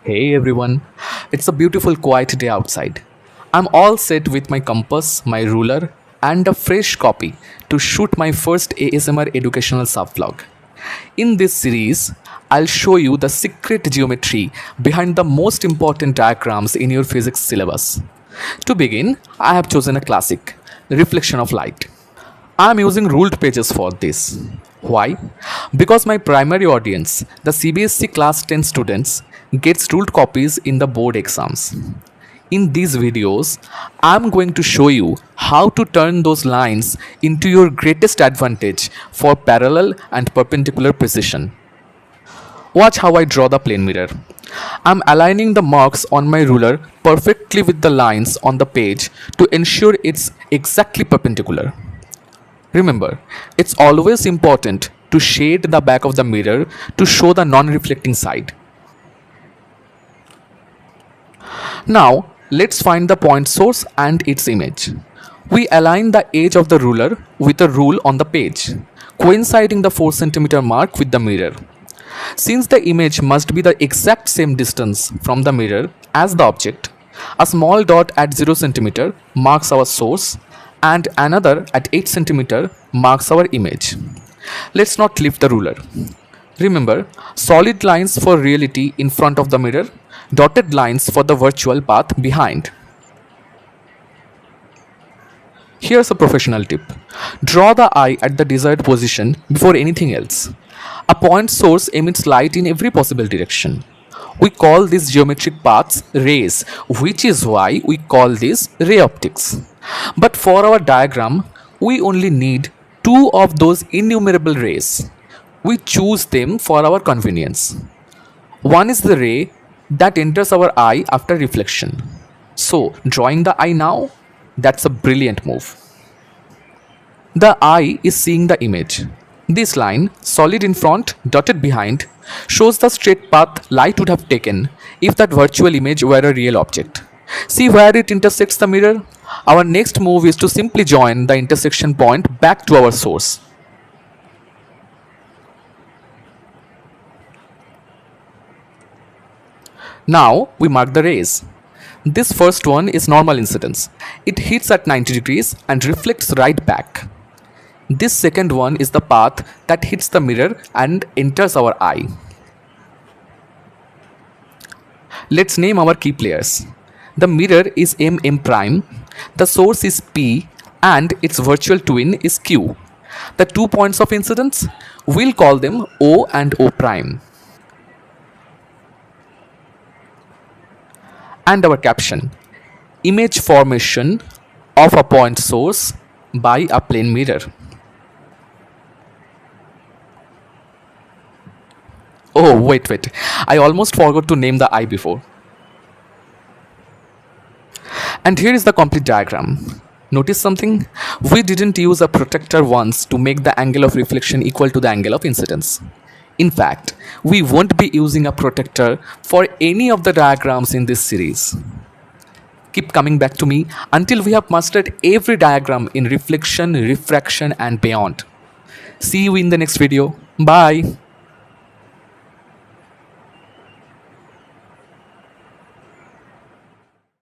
Hey everyone, it's a beautiful quiet day outside. I'm all set with my compass, my ruler, and a fresh copy to shoot my first ASMR educational sub-vlog. In this series, I'll show you the secret geometry behind the most important diagrams in your physics syllabus. To begin, I have chosen a classic, reflection of light. I'm using ruled pages for this. Why? Because my primary audience, the CBSE Class 10 students, gets ruled copies in the board exams. In these videos, I'm going to show you how to turn those lines into your greatest advantage for parallel and perpendicular precision. Watch how I draw the plane mirror. I'm aligning the marks on my ruler perfectly with the lines on the page to ensure it's exactly perpendicular. Remember, it's always important to shade the back of the mirror to show the non-reflecting side. Now, let's find the point source and its image. We align the edge of the ruler with a rule on the page, coinciding the 4 cm mark with the mirror. Since the image must be the exact same distance from the mirror as the object, a small dot at 0 cm marks our source and another at 8 cm marks our image. Let's not lift the ruler. Remember, solid lines for reality in front of the mirror, dotted lines for the virtual path behind. Here's a professional tip. Draw the eye at the desired position before anything else. A point source emits light in every possible direction. We call these geometric paths rays, which is why we call this ray optics. But for our diagram, we only need 2 of those innumerable rays. We choose them for our convenience. One is the ray that enters our eye after reflection. So, drawing the eye now, that's a brilliant move. The eye is seeing the image. This line, solid in front, dotted behind, shows the straight path light would have taken if that virtual image were a real object. See where it intersects the mirror? Our next move is to simply join the intersection point back to our source. Now we mark the rays. This first one is normal incidence. It hits at 90 degrees and reflects right back. This second one is the path that hits the mirror and enters our eye. Let's name our key players. The mirror is MM prime, the source is P, and its virtual twin is Q. The 2 points of incidence, we'll call them O and O prime. And our caption, image formation of a point source by a plane mirror. Oh, wait, I almost forgot to name the eye before. And here is the complete diagram. Notice something? We didn't use a protractor once to make the angle of reflection equal to the angle of incidence. In fact, we won't be using a protractor for any of the diagrams in this series. Keep coming back to me until we have mastered every diagram in reflection, refraction, and beyond. See you in the next video. Bye.